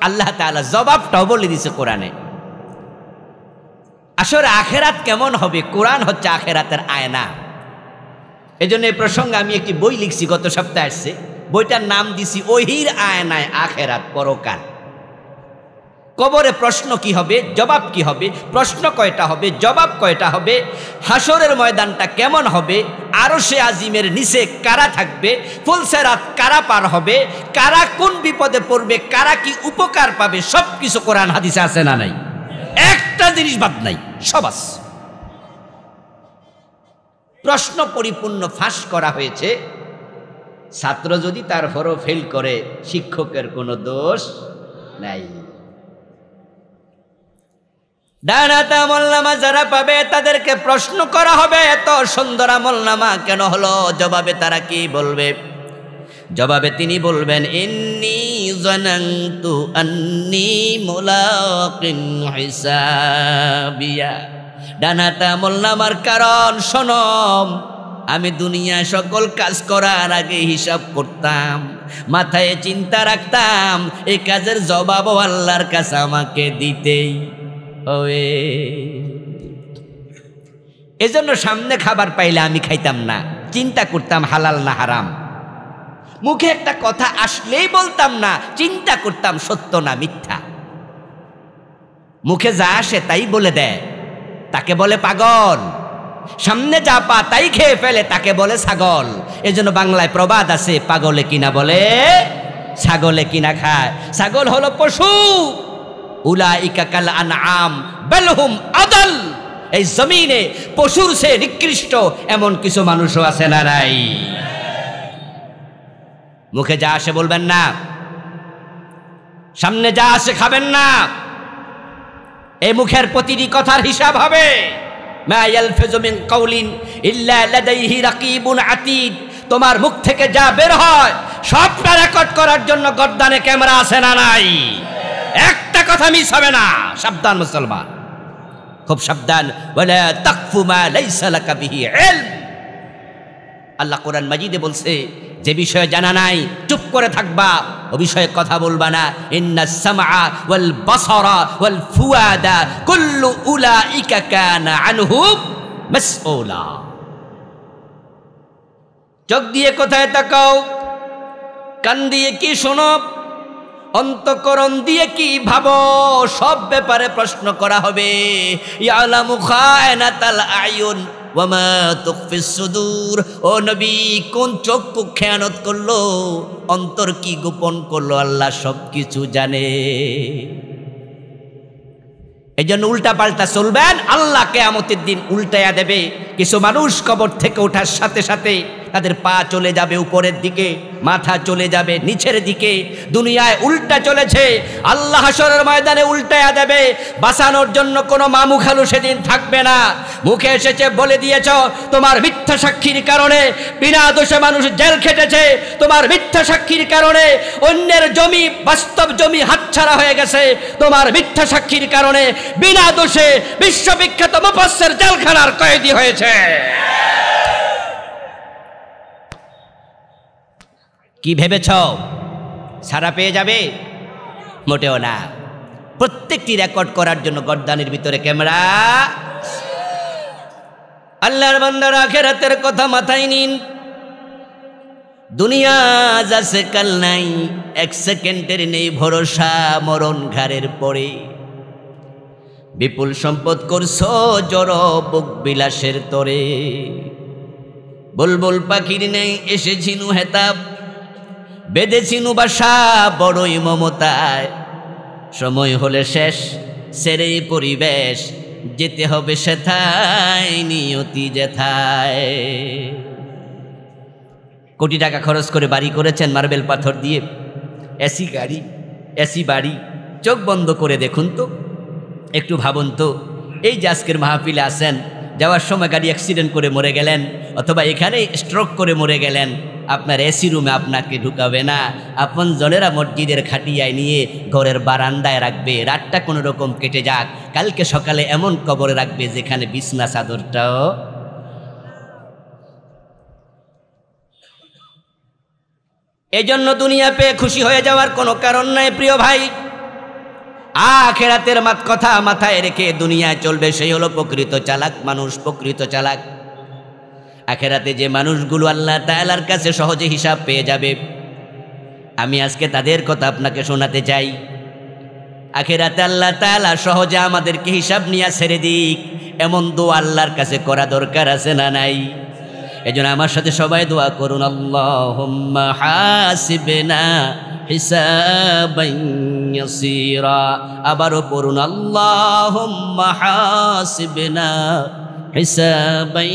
আল্লাহ তাআলা জবাবটাও বলে দিছে কোরআনে। আসলে আখেরাত কেমন হবে, কোরআন হচ্ছে আখেরাতের আয়না। এজন্য এই প্রসঙ্গে আমি একটি বই লিখছি, গত সপ্তাহে আসছে, বইটার নাম দিছি ওহির আয়নায় আখেরাত, পরকাল। কবরে প্রশ্ন কি হবে, জবাব কি হবে, প্রশ্ন কয়টা হবে, জবাব কয়টা হবে, হাসরের ময়দানটা কেমন হবে, আরশে আজিমের নিচে কারা থাকবে, ফুলসেরাত কারা পার হবে, কারা কোন বিপদে পড়বে, কারা কি উপকার পাবে, সব কিছু কোরআন হাদিসে আছে না নাই? একটা জিনিস বাদ নাই, সব আছে। প্রশ্ন পরিপূর্ণ ফাঁস করা হয়েছে। ছাত্র যদি তারপরও ফেল করে, শিক্ষকের কোনো দোষ নাই। ডানাতে আমলনামা যারা পাবে তাদেরকে প্রশ্ন করা হবে, এত সুন্দর আমলনামা কেন হলো? জবাবে তারা কি বলবে? জবাবে তিনি বলবেন, ইন্নী জানান্তু আন্নী মুলাকিন হিসাবিয়া। ডানাতে আমলনামার কারণ শোনো, আমি দুনিয়ায় সকল কাজ করার আগে হিসাব করতাম, মাথায় চিন্তা রাখতাম এই কাজের জবাবও আল্লাহর কাছে আমাকে দিতেই ওয়ে। এজন্য সামনে খাবার পাইলে আমি খাইতাম না, চিন্তা করতাম হালাল না হারাম। মুখে একটা কথা আসলেই বলতাম না, চিন্তা করতাম সত্য না মিথ্যা। মুখে যা আসে তাই বলে দেয়, তাকে বলে পাগল। সামনে যা পা তাই খেয়ে ফেলে, তাকে বলে ছাগল। এজন্য বাংলায় প্রবাদ আছে, পাগলে কিনা বলে ছাগলে কিনা খায়। ছাগল হলো পশু। উলাইকা কাল আনআম বাল হুম আদাল। এই জমিনে পশুর চেয়ে নিকৃষ্ট এমন কিছু মানুষও আছে না নাই? মুখে যা আসে বলবেন না, সামনে যা আসে খাবেন না। এই মুখের প্রতিটি কথার হিসাব হবে। মা ইয়ালফিযু মিন কাওলিন ইল্লা লাদাইহি রাকিবুন আতীদ। তোমার মুখ থেকে যা বের হয় সবটা রেকর্ড করার জন্য গর্দানে ক্যামেরা আছে না নাই? একটা কথা মিস হবে না। সাবধান মুসলমান, খুব সাবধান। ওয়ালা তাকফু মা লাইসা লাকা বিহি ইলম। আল্লাহ কোরআন মাজিদে বলছে, যে বিষয়ে জানা নাই চুপ করে থাকবা, ও বিষয়ে কথা বলবা না। ইন্নাস সামআ ওয়াল বাসারা ওয়াল ফুআদা কুল্লু উলাইকা কানা আনহু মাসউলা। চোখ দিয়ে কোথায় তাকাও, কান দিয়ে কি শোনো, অন্তঃকরণ দিয়ে কি ভাবো, সব ব্যাপারে প্রশ্ন করা হবে। ইয়ালামু খায়নাতাল আয়ুন ওয়া মা তুখফিস সুদূর। ও নবী, কোন চক্ষু খেয়ানত করলো, অন্তর কি গোপন করলো, আল্লাহ সব কিছু জানে। এই জন্য উল্টা পাল্টা চলবেন, আল্লাহ কিয়ামতের দিন উল্টায়া দেবে। কিছু মানুষ কবর থেকে ওঠার সাথে সাথে তাদের পা চলে যাবে উপরের দিকে, মাথা চলে যাবে নিচের দিকে। দুনিয়ায় উল্টা চলেছে, আল্লাহ হাসরের ময়দানে উল্টায়া দেবে। বাঁচানোর জন্য কোনো মামু খালু সেদিন থাকবে না। মুখে এসেছে বলে দিয়েছ, তোমার মিথ্যা সাক্ষীর কারণে বিনা দোষে মানুষ জেল খেটেছে। তোমার মিথ্যা সাক্ষীর কারণে অন্যের জমি, বাস্তব জমি হাতছাড়া হয়ে গেছে। তোমার মিথ্যা সাক্ষীর কারণে বিনা দোষে বিশ্ববিখ্যাত মুফাসসির জেলখানার কয়েদি হয়েছে। কি ভেবেছ ছাড়া পেয়ে যাবে? মোটেও না। প্রত্যেকটি রেকর্ড করার জন্য গর্দানের ভিতরে ক্যামেরা। আল্লাহর বান্দারা, আখিরাতের কথা মাথায় নিন। দুনিয়া আজ আছে কাল নাই, এক সেকেন্ডের নেই ভরসা, মরণ ঘাড়ের পরে। বিপুল সম্পদ করছো জড় বুক বিলাসের তরে। বুলবুল পাখির নেই এসেছিনু হেতাব, বেঁধেছিনু বাসা বড়ই মমতায়। সময় হলে শেষ সেরে পরিবেশ, যেতে হবে সেথায় নিয়তি যেথায়। কোটি টাকা খরচ করে বাড়ি করেছেন মার্বেল পাথর দিয়ে, এসি গাড়ি, এসি বাড়ি। চোখ বন্ধ করে দেখুন তো, একটু ভাবুন তো, এই যে আজকের মাহফিলে আসেন, যাওয়ার সময় গাড়ি অ্যাক্সিডেন্ট করে মরে গেলেন, অথবা এখানে স্ট্রোক করে মরে গেলেন, আপনার এসি রুমে আপনাকে ঢুকাবে না। আপন জনেরা মসজিদের খাটিয়ায় নিয়ে ঘরের বারান্দায় রাখবে, রাতটা কোনো রকম কেটে যাক, কালকে সকালে এমন কবরে রাখবে যেখানে বিছনা চাদরটাও। এই জন্য দুনিয়া পেয়ে খুশি হয়ে যাওয়ার কোনো কারণ নাই প্রিয় ভাই। আখিরাতের কথা মাথায় রেখে দুনিয়ায় চলবে, সেই হলো প্রকৃত চালাক মানুষ, প্রকৃত চালাক। আখিরাতে যে মানুষগুলো আল্লাহ তাআলার কাছে সহজে হিসাব পেয়ে যাবে, আমি আজকে তাদের কথা আপনাকে শোনাতে চাই। আখিরাতে আল্লাহ তাআলা সহজে আমাদেরকে হিসাব নিয়ে ছেড়ে দিক, এমন দোয়া আল্লাহর কাছে করা দরকার আছে না নাই? এজন্য আমার সাথে সবাই দোয়া করুন, আল্লাহুম্মা হাসিবনা হিসাবান ইয়াসীরা। আবারও পড়ুন, আল্লাহুম্মা হাসিবনা হিসাবান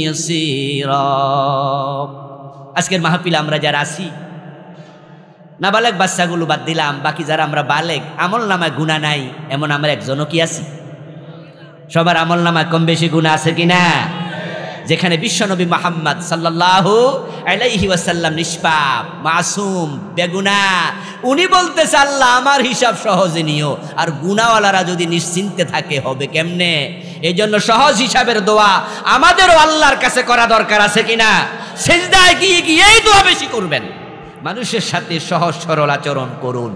ইয়াসীরা। আজকের মাহফিলে আমরা যারা আছি, নাবালেগ বাচ্চাগুলো বাদ দিলাম, বাকি যারা আমরা বালেগ, আমল নামায় গুনাহ নাই এমন আমরা একজনও কি আছি? সবার আমল নামায় কম বেশি গুনাহ আছে কিনা? যেখানে বিশ্বনবী মুহাম্মদ সাল্লাল্লাহু আলাইহি ওয়াসাল্লাম নিষ্পাপ, মাসুম, বেগুনাহ, উনি বলতেছে আল্লাহ আমার হিসাব সহজে নিও। আর গুনাহওয়ালারা যদি নিশ্চিন্তে থাকে হবে কেমনে? এই জন্য সহজ হিসাবের দোয়া আমাদেরও আল্লাহর কাছে করা দরকার আছে কিনা? সিজদায় গিয়ে এই দোয়া বেশি করবেন, মানুষের সাথে সহজ সরল আচরণ করুন।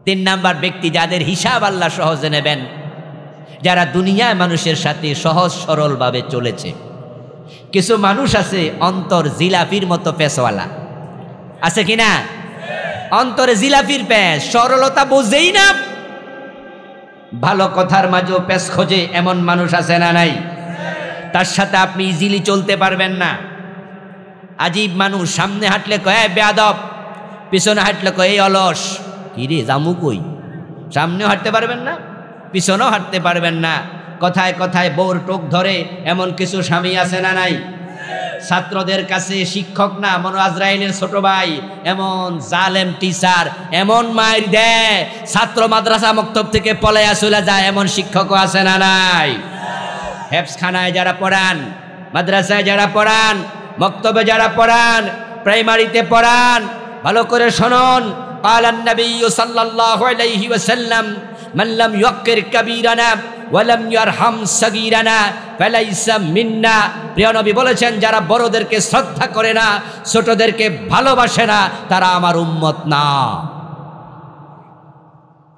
তিন নাম্বার ব্যক্তি যাদের হিসাব আল্লাহ সহজে নেবেন, যারা দুনিয়ায় মানুষের সাথে সহজ সরলভাবে চলেছে। কিছু মানুষ আছে অন্তর জিলাপির মতো পেশওয়ালা, আছে কিনা? অন্তরে জিলাপির পেশ, সরলতা বোঝেই না, ভালো কথার মাঝেও পেশ খোঁজে, এমন মানুষ আছে না নাই? তার সাথে আপনি ইজিলি চলতে পারবেন না। আজীব মানুষ, সামনে হাঁটলে কয় বেয়াদব, পিছনে হাঁটলে কয় এই অলস। কি রে জামু কই? সামনেও হাঁটতে পারবেন না, পিছনেও হাঁটতে পারবেন না। কথায় কথায় বউর টোক ধরে এমন কিছু স্বামী আছে না নাই? ছাত্রদের কাছে শিক্ষক না, মনো আজরাইলের ছোট ভাই, এমন জালেম টিচার, এমন মায়ের দেয় ছাত্র মাদ্রাসা মক্তব থেকে পলাইয়া চলে যায়, এমন শিক্ষকও আছে না নাই? হেফজখানায় যারা পড়ান, মাদ্রাসায় যারা পড়ান, মক্তবে যারা পড়ান, প্রাইমারিতে পড়ান, ভালো করে শুনুন। ক্বালান নবী সাল্লাল্লাহু আলাইহি ওয়াসাল্লাম মান লাম ইউক্কির কাবীরানা ওয়া লাম ইয়ারহাম সাগীরানা ফালাইসা মিন্না। প্রিয় নবী বলেছেন, যারা বড়দেরকে শ্রদ্ধা করে না, ছোটদেরকে ভালোবাসে না, তারা আমার উম্মত না।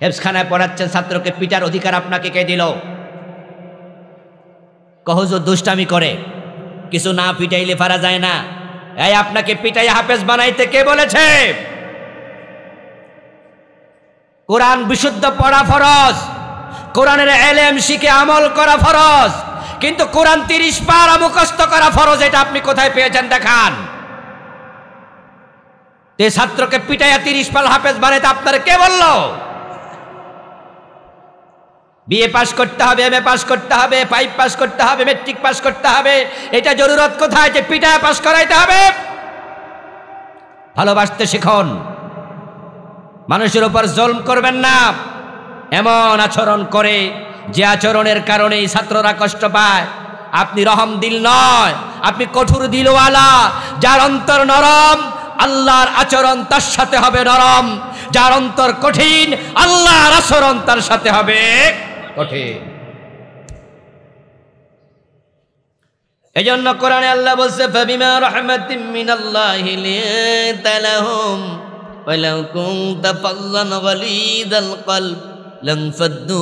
হেফজখানায় পড়াচ্ছেন, ছাত্রকে পিটার অধিকার আপনাকে কে দিল? কহজো দুষ্টামি করে, কিছু না পিটাইলে পারা যায় না। এই আপনাকে পিটাই হাফেজ বানাইতে কে বলেছে? কোরআন বিশুদ্ধ পড়া ফরজ, কোরআনের ইলম শিখে আমল করা ফরজ, কিন্তু কোরআন 30 পারা মুখস্থ করা ফরজ। এটা আপনি কোথায় পেয়েছেন দেখান। এই ছাত্রকে পিটাইয়া 30 পারা হাফেজ বানাইতে আপনারা কে বলল? বিএ পাস করতে হবে, এমএ পাস করতে হবে, 5 পাস করতে হবে, মেট্রিক পাস করতে হবে। এটা জরুরত কোথায় যে পিটায় পাস করাইতে হবে? ভালোবাসতে শিখুন, মানুষের উপর জুলম করবেন না। এমন আচরণ করে যে আচরণের কারণে ছাত্ররা কষ্ট পায়। আপনি রহম দিল নয়, আপনি কঠোর দিলওয়ালা। যার অন্তর নরম, আল্লাহর আচরণ তার সাথে হবে নরম। যার অন্তর কঠিন, আল্লাহর আচরণ তার সাথে হবে কঠিন। এজন্য কোরআনে আল্লাহ বলছে, ফাবিমা রাহমাতিম মিনাল্লাহি লিনতা লাহুম ওয়ালাউ কুনতা ফাল্লান গালিযাল কলব লানফাদ্দু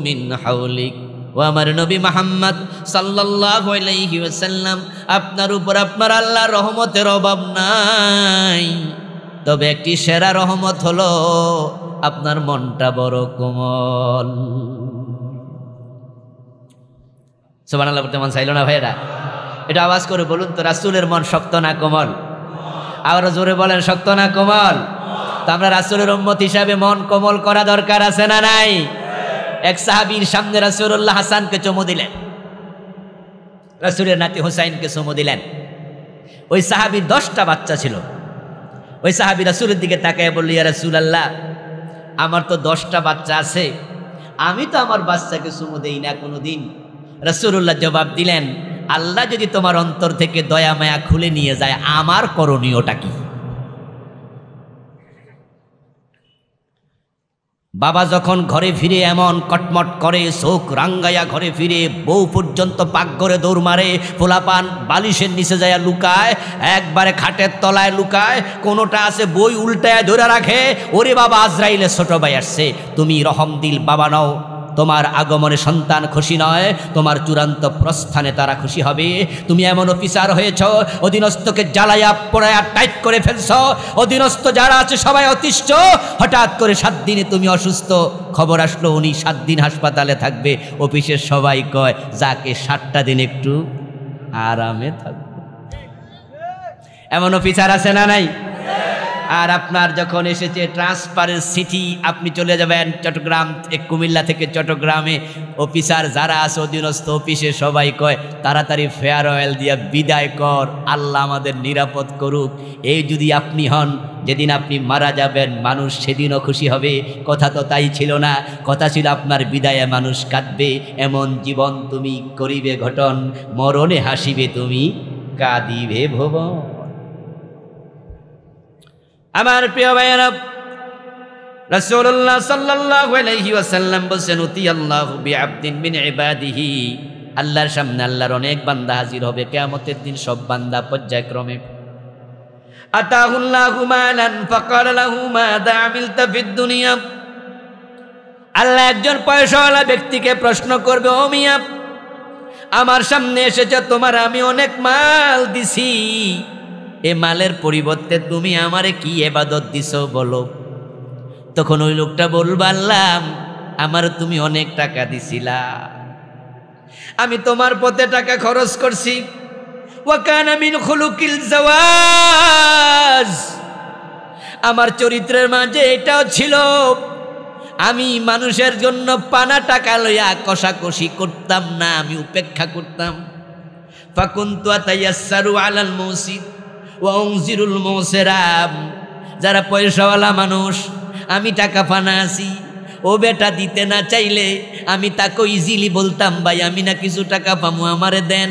মিন হাওলিক। ও আমার নবী মুহাম্মদ সাল্লাল্লাহু আলাইহি ওয়াসাল্লাম, আপনার উপর আপনার আল্লাহর রহমতের অভাব নাই, তবে একটি সেরা রহমত হলো আপনার মনটা বড় কোমল। সুবহানাল্লাহ বলতে মন চাইল না ভাইরা? এটা আওয়াজ করে বলুন তো, রাসূলের মন শক্ত না কোমল? আরো জোরে বলেন, শক্ত না কোমল? তো আমরা রাসূলের উম্মত হিসাবে মন কোমল করা দরকার আছে না নাই? এক সাহাবীর সামনে রাসূলুল্লাহ হাসানকে চুমু দিলেন, রাসূলের নাতি হুসাইনকে চুমু দিলেন। ওই সাহাবীর 10টা বাচ্চা ছিল। ওই সাহাবী রাসূলের দিকে তাকায় বলল, ইয়া রাসূলুল্লাহ, আমার তো 10টা বাচ্চা আছে, আমি তো আমার বাচ্চাকে চুমু দেই না কোনোদিন। রাসূলুল্লাহ জবাব দিলেন, আল্লাহ যদি তোমার অন্তর থেকে দয়া মায়া খুলে নিয়ে যায়, আমার করণীয়টা কি? বাবা যখন ঘরে ফিরে এমন কটমট করে, চোখ রাঙ্গাইয়া ঘরে ফিরে, বউ পর্যন্ত পাকঘরে দৌড় মারে, পোলাপান বালিশের নিচে যায় লুকায়, একবারে খাটের তলায় লুকায়, কোনোটা আছে বই উল্টায় ধরে রাখে। ওরে বাবা, আজরাইলের ছোট ভাই আসছে। তুমি রহম দিল বাবা নও, তোমার আগমনে সন্তান খুশি নয়, তোমার চূড়ান্ত প্রস্থানে তারা খুশি হবে। তুমি এমন অফিসার হয়েছ, অধীনস্থকে জ্বালাইয়া পোড়াইয়া টাইট করে ফেলছ। অধীনস্থ যারা আছে সবাই অতিষ্ঠ। হঠাৎ করে 7 দিনে তুমি অসুস্থ, খবর আসলো উনি 7 দিন হাসপাতালে থাকবে। অফিসের সবাই কয়, যাকে 7টা দিন একটু আরামে থাকবে। এমন অফিসার আছে না নাই? আর আপনার যখন এসেছে ট্রান্সফারের চিঠি, আপনি চলে যাবেন চট্টগ্রাম, কুমিল্লা থেকে চট্টগ্রামে, অফিসার যারা আছে অধীনস্থ অফিসে সবাই কয়, তাড়াতাড়ি ফেয়ারওয়েল দিয়া বিদায় কর, আল্লাহ আমাদের নিরাপদ করুক। এই যদি আপনি হন, যেদিন আপনি মারা যাবেন মানুষ সেদিনও খুশি হবে। কথা তো তাই ছিল না, কথা ছিল আপনার বিদায়ে মানুষ কাঁদবে। এমন জীবন তুমি করিবে ঘটন, মরণে হাসিবে তুমি, কাঁদিবে ভুবন। আমার প্রিয় ভাইয়েরা, রাসূলুল্লাহ সাল্লাল্লাহু আলাইহি ওয়াসাল্লাম বলেন, উতি আল্লাহু বিআবদিন মিন ইবাদিহি, আল্লাহর সামনে আল্লাহর অনেক বান্দা হাজির হবে কিয়ামতের দিন। সব বান্দা পর্যায়ক্রমে, আতাহুল্লাহু মালান ফাকালা লাহু মাযা আমিলতা ফিদ দুনিয়া, আল্লাহ একজন পয়সাওয়ালা ব্যক্তিকে প্রশ্ন করবে, ও মিয়া, আমার সামনে এসেছে, তোমার আমি অনেক মাল দিছি, এ মালের পরিবর্তে তুমি আমারে কি ইবাদত দিছো বলো। তখন ওই লোকটা বলবে, আল্লাহ, আমার তুমি অনেক টাকা দিছিলা, আমি তোমার পথে টাকা খরচ করছি। ওয়া কানা মিন খুলুকিল জাওয়াজ, আমার চরিত্রের মাঝে এটাও ছিল, আমি মানুষের জন্য পানা টাকা লইয়া কষাকষি করতাম না, আমি উপেক্ষা করতাম। ফাকুনতু আতায়াসসারু আলাল মুসিদ ওয়া উনজিরুল মুসিরাম, যারা পয়সাওয়ালা মানুষ, আমি টাকা পানা আছি, ও বেটা দিতে না চাইলে আমি তাকে ইজিলি বলতাম, ভাই আমি না কিছু টাকা পামু, আমারে দেন।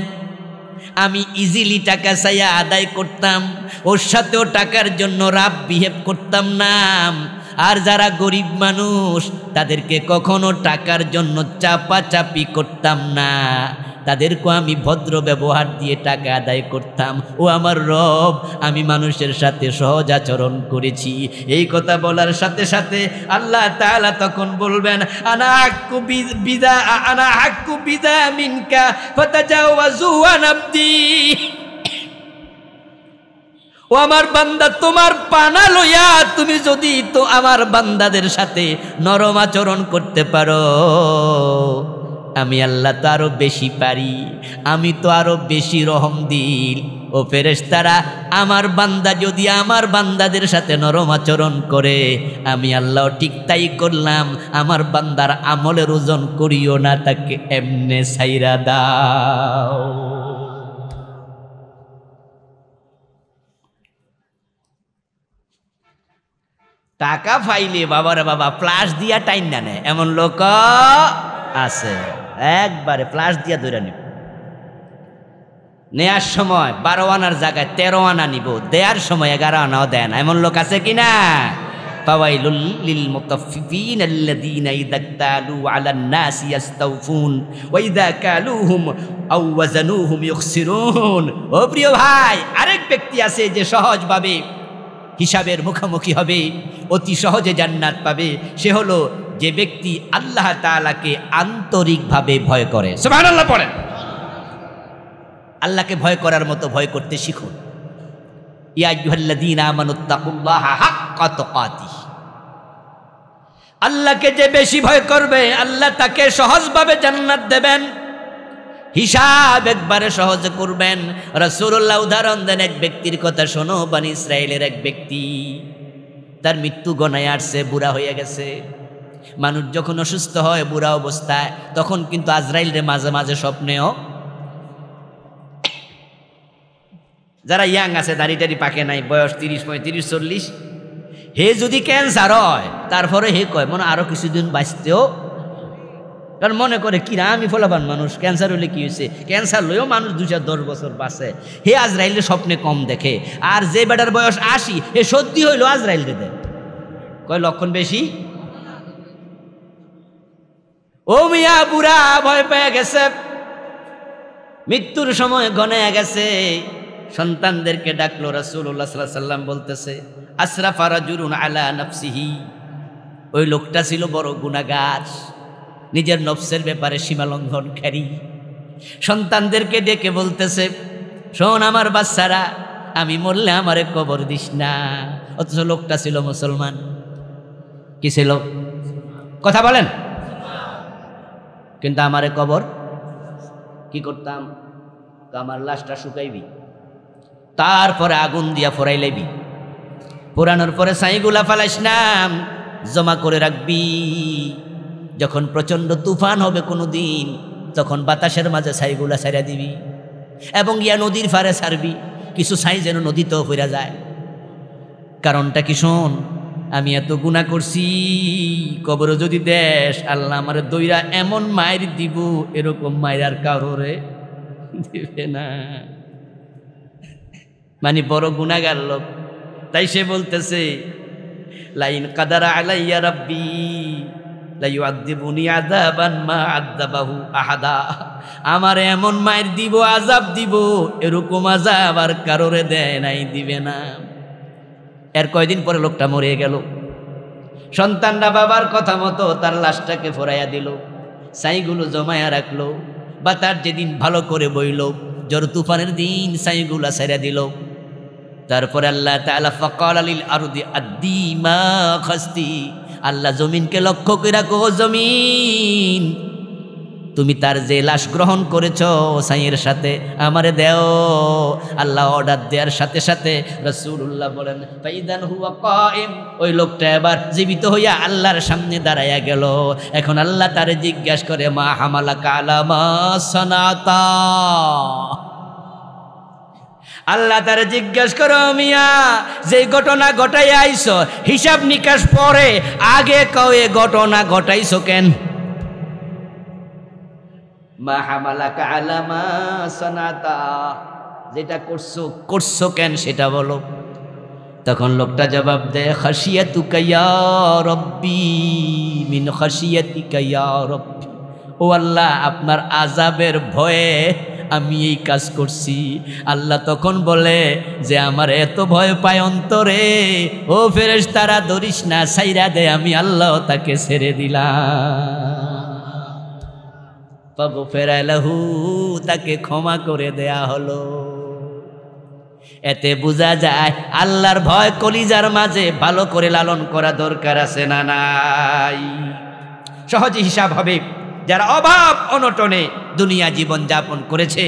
আমি ইজিলি টাকা চাইয়া আদায় করতাম, ওর সাথেও টাকার জন্য রাব বিহেভ করতাম না। আর যারা গরিব মানুষ তাদেরকে কখনো টাকার জন্য চাপাচাপি করতাম না, তাদেরকে আমি ভদ্র ব্যবহার দিয়ে টাকা আদায় করতাম। ও আমার রব, আমি মানুষের সাথে সহজ আচরণ করেছি। এই কথা বলার সাথে সাথে আল্লাহ তাআলা তখন বলবেন, আনা হাক্কু বিদা মিনকা ফাতাজাওয়াজু আন আবদি। ও আমার বান্দা, তোমার পানা লইয়া তুমি যদি তো আমার বান্দাদের সাথে নরম আচরণ করতে পারো, আমি আল্লাহ তো আরো বেশি পারি, আমি তো আরো বেশি রহমদিল। ও ফেরেশতারা, আমার বান্দা যদি আমার বান্দাদের সাথে নরম আচরণ করে, আমি আল্লাহ ঠিক তাই করলাম। আমার বান্দার আমলের ওজন করিও না, তাকে এমনে ছাইরা দাও। টাকা পাইলে বাবারে বাবা প্লাস দিয়া টাইন না নেয়, এমন লোক আছে, একবারে প্লাস দিয়া ধরে নিব। নেয়ার সময় 12 আনার জায়গায় 13 আনা নিব, দেয়ার সময় 11 আনাও দেয় না, এমন লোক আছে কিনা? ফাওয়াইলুল লিল মুতাফফিফিন আল্লাযীনা ইযা তালু আলান নাসি ইস্তাওফুন ওয়া ইযা কালুহুম আও ওয়াজানুহুম ইখসিরুন। ও প্রিয় ভাই, আরেক ব্যক্তি আছে যে সহজভাবে হিসাবের মুখোমুখি হবে, অতি সহজে জান্নাত পাবে। সে হলো যে ব্যক্তি আল্লাহ তাআলাকে আন্তরিকভাবে ভয় করে। সুবহানাল্লাহ পড়েন। আল্লাহকে ভয় করার মতো ভয় করতে শিখুন। ইয়া আইয়ুহাল্লাযীনা আমানুত্তাকুল্লাহা হাক্কা তুকাতিহ। আল্লাহকে যে বেশি ভয় করবে, আল্লাহ তাকে সহজভাবে জান্নাত দেবেন, হিসাব একবারে সহজে করবেন। রাসূলুল্লাহ উদাহরণ দেন এক ব্যক্তির কথা, শোনো, বনি ইসরায়েলের এক ব্যক্তি, তার মৃত্যু গণায় আসছে, বুড়া হয়ে গেছে। মানুষ যখন অসুস্থ হয় বুড়া অবস্থায়, তখন কিন্তু আজরাইলরে মাঝে মাঝে স্বপ্নেও, যারা ইয়াং আছে, দাড়ি টাড়ি পাকে নাই, বয়স 30, 35, 40, হে যদি ক্যান্সার হয়, তারপরে হে কয় মনে আরো কিছুদিন বাঁচতেও, কারণ মনে করে কিনা আমি ফলাফান মানুষ, ক্যান্সার হলে কি হয়েছে, ক্যান্সার লইও মানুষ 2-10 বছর বাঁচে। হে আজরাইলের স্বপ্নে কম দেখে। আর যে বেটার বয়স 80, হে সত্যি হইলো আজরাইল দেয়, কয় লক্ষণ বেশি। ও মিয়া, বুড়া ভয় পেয়ে গেছে, মৃত্যুর সময় গণায় গেছে। সন্তানদেরকে ডাকলো। রাসূলুল্লাহ সাল্লাল্লাহু আলাইহি ওয়াসাল্লাম বলতেছে, আসরাফা রাজুলুন আলা নাফসিহি। ওই লোকটা ছিল বড় গুনাহগার, নিজের নফসের ব্যাপারে সীমালঙ্ঘনকারী। সন্তানদেরকে ডেকে বলতেছে, শোন আমার বাচ্চারা, আমি মরলে আমারে কবর দিস না। অথচ লোকটা ছিল মুসলমান। কি ছিল? কথা বলেন। কিন্তু আমারে কবর কি করতাম? আমার লাশটা শুকাইবি, তারপরে আগুন দিয়া ফোরাই লাইবি, পোড়ানোর পরে ছাইগুলা ফালাইস না, জমা করে রাখবি। যখন প্রচণ্ড তুফান হবে কোনো দিন, তখন বাতাসের মাঝে ছাইগুলা ছাইরা দিবি এবং ইয়া নদীর ফারে ছাড়বি, কিছু ছাই যেন নদীতেও ফিরা যায়। কারণটা কি শোন, আমি এত গুনাহ করছি, কবরে যদি দেশ, আল্লাহ আমারে দইরা এমন মায়ের দিব, এরকম মায়ের আর কারোরে দিবে না। মানে বড় গুনাহগার লোক। তাই সে বলতেছে, লাইন কাদারা আলাইয়া রাব্বি লা ইউআযিবুনি আযাবান মা আযাবাহু আহাদা। আমার এমন মায়ের দিব, আযাব দিব, এরকম আযাব আর কারোরে দেয় নাই, দিবে না। এর কয়দিন পরে লোকটা মরে গেল। সন্তানরা বাবার কথা মতো তার লাশটাকে ফোরাইয়া দিল, ছাইগুলো জমায়া রাখলো। বাতার যেদিন ভালো করে বইল, ঝড় তুফানের দিন ছাইগুলা ছেড়ে দিল। তারপরে আল্লাহ তাআলা ফাকাল লিল আরদি আদ্দি মা খাস্তি, আল্লাহ জমিনকে লক্ষ্য করে রাখো, জমিন তুমি তার যে লাশ গ্রহণ করেছ ছাইয়ের সাথে আমারে দেও। আল্লাহ অর্ডার দেওয়ার সাথে সাথে রাসূলুল্লাহ বলেন ফাইদান হুয়া কায়েম, ওই লোকটা এবার জীবিত হইয়া আল্লাহর সামনে দাঁড়াইয়া গেল। এখন আল্লাহ তারে জিজ্ঞাসা করে মা হামালাকা আলা মা সানাতা, আল্লাহ তারে জিজ্ঞাসা করো মিয়া যে ঘটনা ঘটাইয়া আইছো হিসাব নিকাশ পরে আগে কও এ ঘটনা ঘটাইছো কেন? মা হামালাকা আলা মা সানাতা, যেটা করছো কেন সেটা বলো। তখন লোকটা জবাব দেয় খাশিয়াতুকা ইয়া রব্বি মিন খাশিয়াতিকা ইয়া রব্বি, ও আল্লাহ আপনার আযাবের ভয়ে আমি এই কাজ করছি। আল্লাহ তখন বলে যে আমার এত ভয় পায় অন্তরে, ও ফেরেশতারা ধরিস না, ছাইরা দে, আমি আল্লাহ তাকে ছেড়ে দিলাম। ফাগফিরালাহু, তাকে ক্ষমা করে দেয়া হলো। এতে বোঝা যায় আল্লাহর ভয় কলিজার মাঝে ভালো করে লালন করা দরকার আছে না নাই? সহজে হিসাব হবে। যারা অভাব অনটনে দুনিয়া জীবন যাপন করেছে,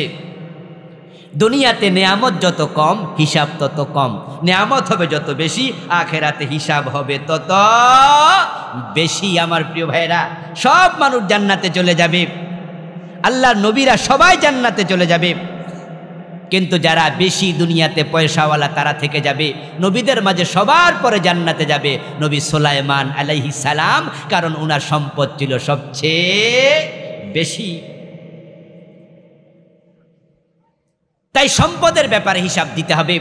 দুনিয়াতে নেয়ামত যত কম হিসাব তত কম, নেয়ামত হবে যত বেশি আখেরাতে হিসাব হবে তত বেশি। আমার প্রিয় ভাইরা, সব মানুষ জান্নাতে চলে যাবে, আল্লাহর নবীরা সবাই জান্নাতে চলে যাবে, কিন্তু যারা বেশি দুনিয়াতে পয়সাওয়ালা তারা থেকে যাবে। নবীদের মাঝে সবার পরে জান্নাতে যাবে নবী সুলাইমান আলাইহিস সালাম, কারণ ওনার সম্পদ ছিল সবচেয়ে বেশি। তাই সম্পদের ব্যাপারে হিসাব দিতে হবে।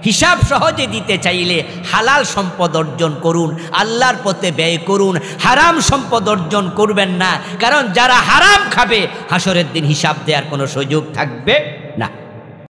হিসাব সহজে দিতে চাইলে হালাল সম্পদ অর্জন করুন, আল্লাহর পথে ব্যয় করুন, হারাম সম্পদ অর্জন করবেন না, কারণ যারা হারাম খাবে হাসরের দিন হিসাব দেওয়ার কোনো সুযোগ থাকবে না।